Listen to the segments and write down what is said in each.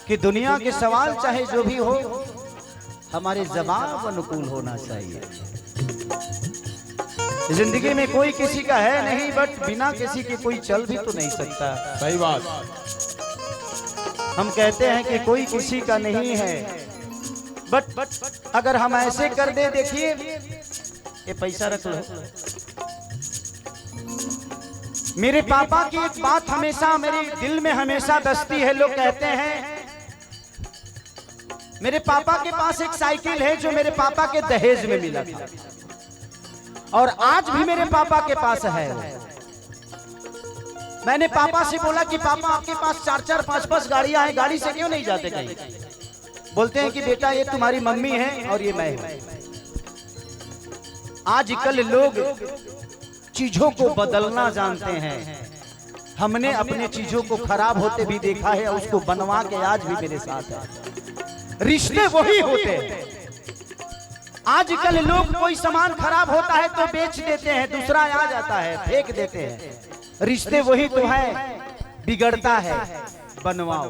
कि दुनिया के सवाल चाहे जो भी हो हमारे ज़बान को अनुकूल होना चाहिए। जिंदगी में कोई किसी का है नहीं, बट बिना किसी के कोई चल भी तो नहीं सकता। सही बात। हम कहते हैं कि कोई किसी का नहीं है, बट अगर हम ऐसे कर दे, देखिए ये पैसा रख लो। मेरे पापा की एक बात हमेशा मेरे दिल में हमेशा बसती है। लोग कहते हैं मेरे पापा के पास एक साइकिल है जो मेरे पापा के दहेज में मिला था, और आज भी मेरे पापा के पास है। मैंने पापा से बोला कि पापा आपके पास 4-4, 5-5 गाड़ियां हैं, गाड़ी से क्यों नहीं जाते कहीं? बोलते हैं कि बेटा ये तुम्हारी मम्मी है और ये मैं हूं। आजकल लोग चीजों को बदलना जानते हैं। हमने अपने चीजों को खराब होते भी देखा है, उसको बनवा के आज भी मेरे साथ है। रिश्ते वही होते हैं। आजकल लोग कोई सामान खराब होता है तो बेच देते हैं, दूसरा आ जाता है फेंक देते हैं। रिश्ते वही तो है, बिगड़ता है बनवाओ,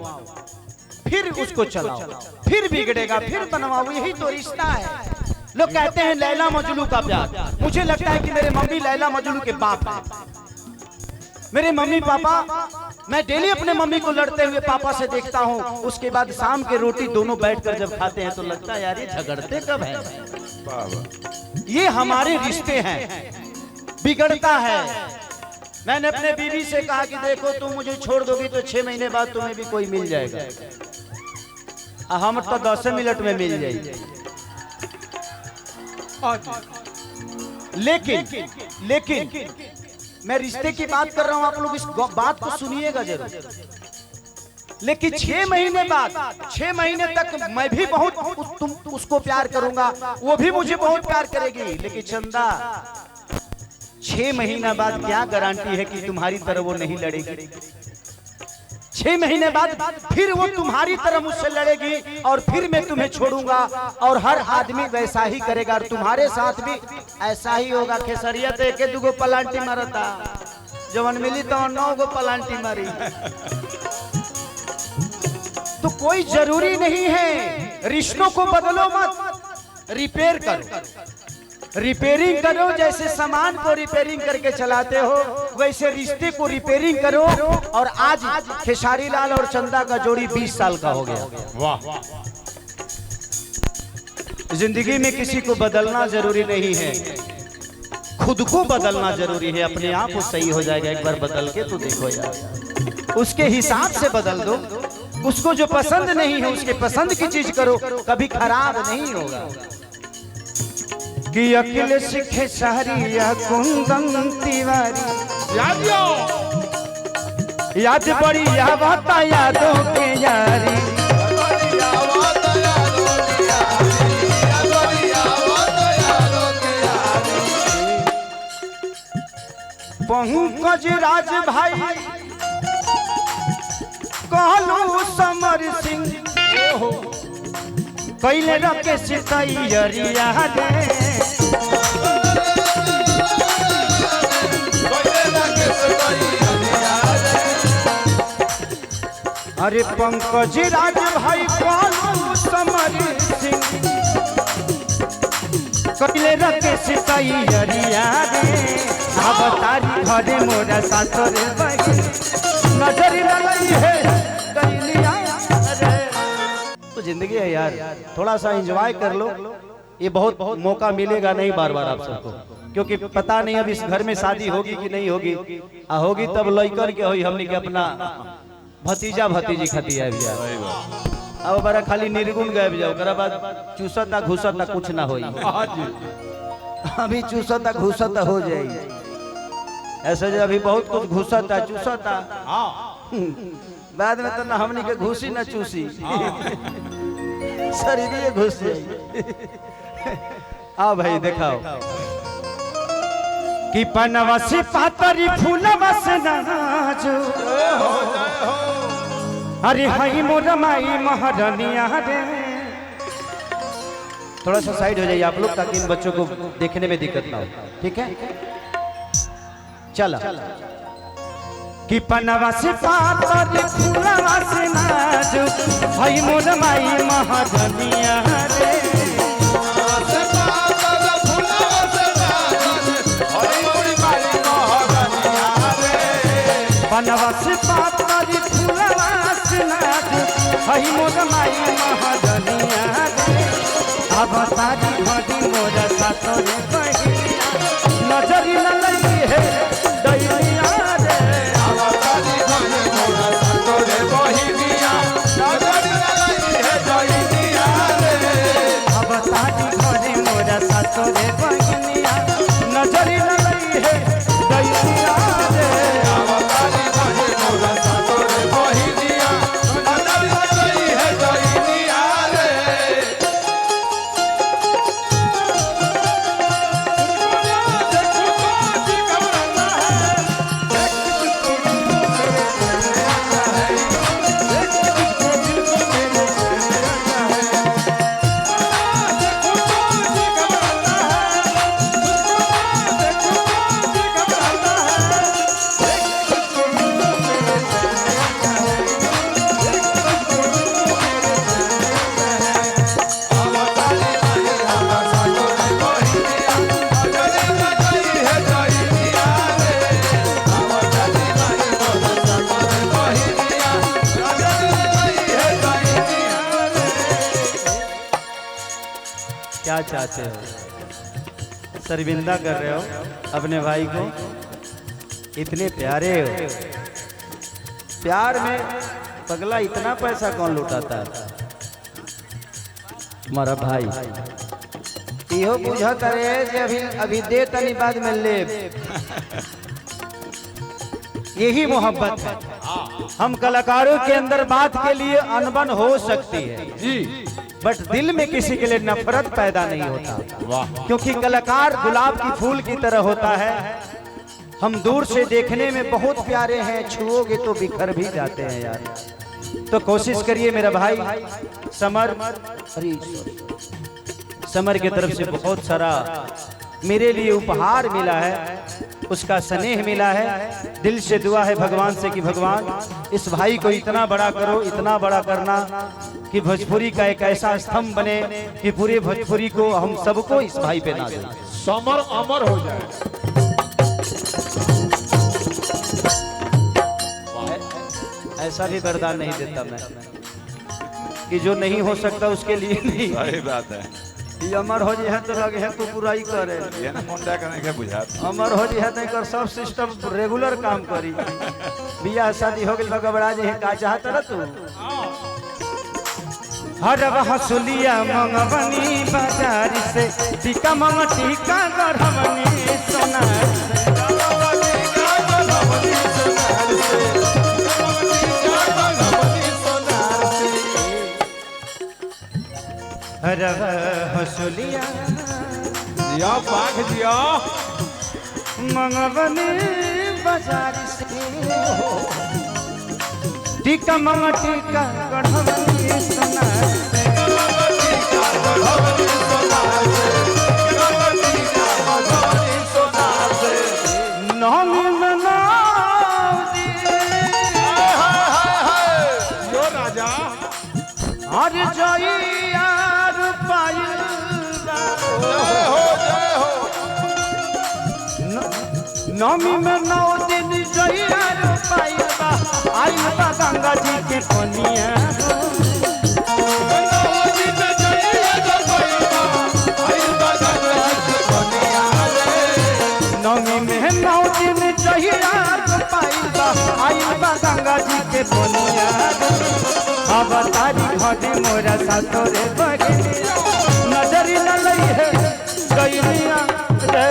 फिर उसको चलाओ, फिर बिगड़ेगा, फिर बनवाओ, यही तो रिश्ता है। लोग कहते हैं लैला मजनू का प्यार। मुझे लगता है कि मेरे मम्मी लैला मजनू के बाप हैं। मेरे मम्मी पापा, मैं डेली अपने मम्मी को लड़ते हुए पापा से देखता हूँ। उसके बाद शाम के रोटी दोनों बैठकर जब खाते हैं तो लगता है यार ये झगड़ते कब हैं। ये हमारे रिश्ते हैं, बिगड़ता है। मैंने अपने बीवी से कहा कि देखो तुम मुझे छोड़ दोगी तो 6 महीने बाद तुम्हें भी कोई मिल जाएगा, हम तो 10 मिनट में मिल जाएगी। लेकिन मैं रिश्ते की बात कर रहा हूं, आप लोग इस बात को सुनिएगा जरूर। लेकिन 6 महीने बाद, 6 महीने तक मैं भी बहुत उसको प्यार करूंगा, वो भी मुझे बहुत प्यार करेगी। लेकिन चंदा 6 महीना बाद क्या गारंटी है कि तुम्हारी तरह वो नहीं लड़ेगी? 6 महीने बाद फिर वो तुम्हारी तरह मुझसे लड़ेगी और फिर मैं तुम्हें छोड़ूंगा। और हर आदमी वैसा ही करेगा और तुम्हारे साथ भी ऐसा ही होगा। खेसरिया तो 1-2 पलांटी मारता, जवन मिली तो 9 पलांटी मारी। तो कोई जरूरी नहीं है, रिश्तों को बदलो मत, रिपेयर करो, रिपेयरिंग करो। जैसे सामान को रिपेयरिंग करके चलाते हो वैसे रिश्ते को रिपेयरिंग करो। और आज खेसारी लाल और चंदा का जोड़ी 20 साल का हो गया। वाह। जिंदगी में किसी को बदलना जरूरी नहीं है, खुद को बदलना जरूरी है। अपने आप वो सही हो जाएगा, एक बार बदल के तो देखो यार। उसके हिसाब से बदल दो, उसको जो पसंद नहीं है उसके पसंद की चीज करो, कभी खराब नहीं होगा। कि अकिल सीखे शहरिया कुंदन तिवारी, याद बड़ी आवता यादों के यारी। पंकज राज भाई कहलू समर सिंह कैले रखे सितैयरिया रे। अरे पंकज राज भाई कहलू समर सिंह कैले रखे सितैयरिया रे। अब तारी घरे मोरा सासुर बही नजर लगी है कैलिया रे। तो जिंदगी है यार, थोड़ा सा एंजॉय कर लो। ये बहुत मौका मिलेगा नहीं बार बार आप सबको, क्योंकि पता नहीं अब इस घर में शादी होगी कि नहीं होगी। होगी तब लइकर के होई, हमने के अपना भतीजा भतीजी खतिया भी अब बड़ा खाली निर्गुण गायब जाओ, ओकरा बाद चूसता घुसता कुछ ना होई। अभी चूसता घुसता हो जाएगी, ऐसे जो अभी बहुत कुछ घुसता चूसता, बाद में तो ना हमनी के घुसी ना चूसी, शरीर घुस आ भाई दिखाओ कि पनवा से पातरी फूलवा से नाजो। अरे हाई मोर माई महारानिया रे। थोड़ा सा साइड हो जाइए आप लोग, ताकि इन बच्चों को देखने में दिक्कत ना हो, ठीक है? चला कि पनवा से पातर फूलवा से नाजुक हई मोर माई महाजनिया रे पनवा से पातर फूलवा से नाजुक हई मोर माई महाजनिया रे अब तारी घड़ी मोर सातरे बहिनिया नजरी न लगी है दैनिया रे अब तारी घड़ी मोर सातरे बहिनिया नजरी न लगी है दैनिया रे अब तारी घड़ी मोर सातरे बहिनिया नजरी न लगी है दैनिया रे अब तारी घड़ी मोर सातरे बहिनिया नजरी न लगी है दैनिया रे क्या चाहते हो? शर्मिंदा कर रहे हो अपने भाई को? इतने प्यारे हो। प्यार में पगला इतना पैसा कौन लुटाता है? हमारा भाई इहो बुझा करे जे अभी दे तनी बाद में ले। यही मोहब्बत है। हम कलाकारों के अंदर बात के लिए अनबन हो सकती है जी, बट दिल में किसी के लिए नफरत पैदा नहीं होता। क्योंकि कलाकार गुलाब की फूल की तरह होता है। हम दूर से देखने में बहुत प्यारे हैं, छुओगे तो बिखर भी जाते हैं यार। तो कोशिश करिए मेरा भाई समर की तरफ से बहुत सारा मेरे लिए उपहार मिला है, उसका स्नेह मिला है। दिल से दुआ है भगवान से कि भगवान इस भाई को इतना बड़ा करो, इतना बड़ा करना कि भोजपुरी का एक ऐसा स्तंभ बने कि पूरे भोजपुरी को हम सबको इस भाई पे ना दें, समर अमर हो जाए। ऐसा भी वरदान नहीं देता मैं कि जो नहीं हो सकता उसके लिए नहीं। सही बात है। ये अमर हो जी है तो लगे है तो बुराई करे, ये ना मुंडा करने के बुझाता। अमर हो जी है तो कर सब सिस्टम रेगुलर काम करी। बियाह शादी हो गई घबरा जे का चाहत रह तू। हर हसुलिया मंगवनी बाजार से टीका मंग टीका गढ़वनी सोना हसुलिया जिया पाख जिया मंगवनी बाजार से टीका मंग टीका गढ़वनी सोना राजा हर जइयार नमी में 9 दिन जइयार पाइबा आई बा गंगा जी के पनिया नमी में 9 दिन जइयार पाइबा आई बा गंगा जी के पनिया अब तारी घड़ी मोरा सातरे बहिनिया नजरी न लई है गइनिया रे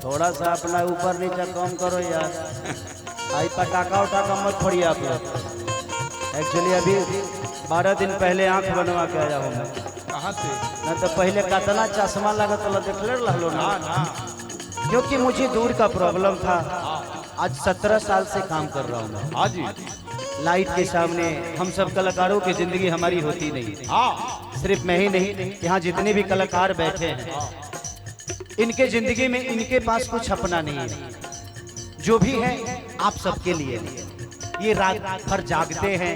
थोड़ा सा अपना ऊपर नीचे कम करो यार। आई पटाखा उटाखा मत फोड़िए आप लोग। एक्चुअली अभी 12 दिन पहले आंख बनवा के आया हूँ मैं। कहाँ से? न तो पहले कतना चश्मा लगत वाला देखले रहलो ना, क्योंकि मुझे दूर का प्रॉब्लम था। आज 17 साल से काम कर रहा हूँ मैं। हाँ जी। लाइट के सामने हम सब कलाकारों की जिंदगी हमारी होती नहीं। हाँ सिर्फ मैं ही नहीं, यहाँ जितने भी कलाकार बैठे हैं इनके जिंदगी में इनके पास कुछ अपना नहीं है। जो भी है आप सबके लिए। ये रात भर जागते हैं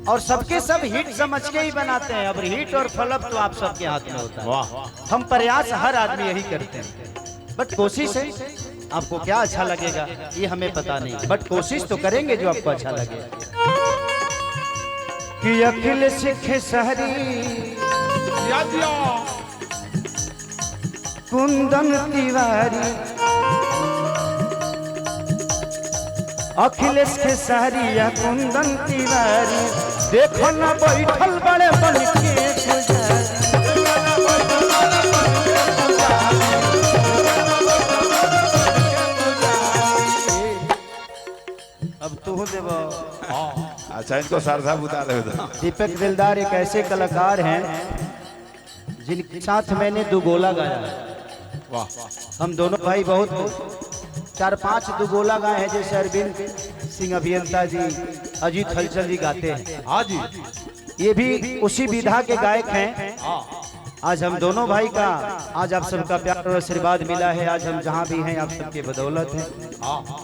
और सबके सब हिट समझ के ही बनाते हैं। अब हिट और फ्लॉप तो आप सबके हाथ में होता है। वाह। हम प्रयास हर आदमी यही करते हैं, बट कोशिश है। आपको क्या अच्छा लगेगा ये हमें पता नहीं, बट कोशिश तो करेंगे जो आपको अच्छा लगे। कि अखिल सिख सहरी याद दिया। कुंदन तिवारी, अखिलेश के सहरिया कुंदन तिवारी, देखो ना बैठल बड़े बन के अब तू देव। अच्छा इनको सरसा बुता दे दो। दीपक दिलदार एक ऐसे कलाकार हैं जिनके साथ मैंने 2 गोला गाया। वाह। हम दोनों भाई बहुत 4-5 दुगोला गाए हैं, जैसे अरविंद सिंह अभियंता जी, अजीत हलचल जी गाते हैं। हाँ जी। ये भी उसी विधा के गायक हैं। आज हम दोनों भाई का आज आप सबका प्यार और आशीर्वाद मिला है। आज हम जहाँ भी हैं आप सबके बदौलत हैं।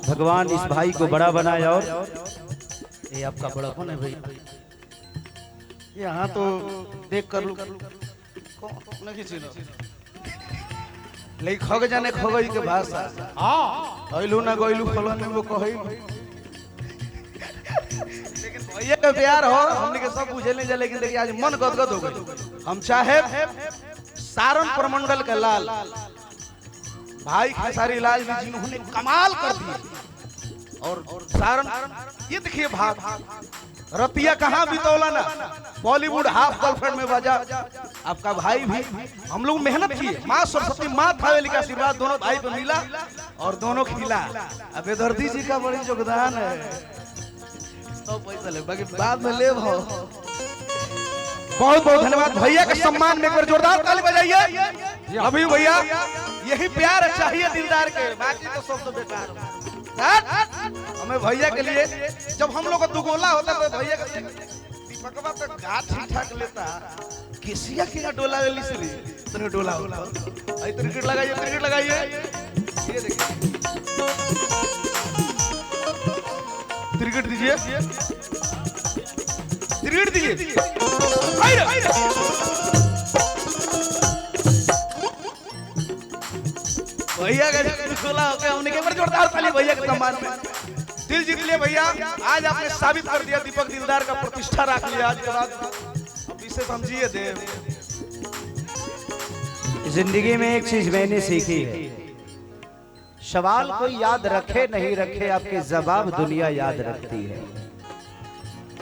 भगवान इस भाई को बड़ा बनाए। और ये आपका बड़ापन है भाई। यहाँ तो देख कर लो लेकिन खग जाने खगई के भाषा। गइलू ना गइलू फलन में वो कहई। लेकिन भैया का प्यार हो हमने के सब बुझे नहीं जा। लेकिन देखिए आज मन गदगद हो गई। हम चाहे सारण प्रमंडल का लाल भाई खेसारी लाल जी जिन्होंने कमाल कर दिए। और सारण ये देखिए भाग रतिया कहाँ बितौला ना, बॉलीवुड हाफ गर्लफ्रेंड में बजा। आपका भाई भी हम लोग मेहनत किए। माँ सरस्वती माँ थावेली का आशीर्वाद दोनों भाई पे मिला और दोनों खिला। अब बेदर्दी जी का बड़ी योगदान है। तो पैसा ले बाकी बाद में ले भाव। बहुत बहुत धन्यवाद भैया के सम्मान में एक बार जोरदार ताली बजाइए। अभी भैया यही प्यार चाहिए दिलदार के, बाकी तो सब तो बेकार। हमें भैया के लिए जब हम लोग का दुगोला होता तो भैया का दीपकवा तो घाट ठीक ठाक लेता। किसिया की डोला ले ली सरी तने डोला होता। आई क्रिकेट लगाइए, क्रिकेट लगाइए। ये देखिए क्रिकेट दीजिए, क्रिकेट दीजिए। भैया का दुगोला हो गया। हमने एक बार जोरदार ताली भैया के सम्मान में। दिल जीत लिए भैया। आज आपने साबित कर दिया दीपक दिलदार का प्रतिष्ठा रख लिया आज के बाद। अब इसे समझिए देव। जिंदगी में एक चीज मैंने सीखी है, सवाल कोई याद रखे नहीं रखे आपके जवाब दुनिया याद रखती है।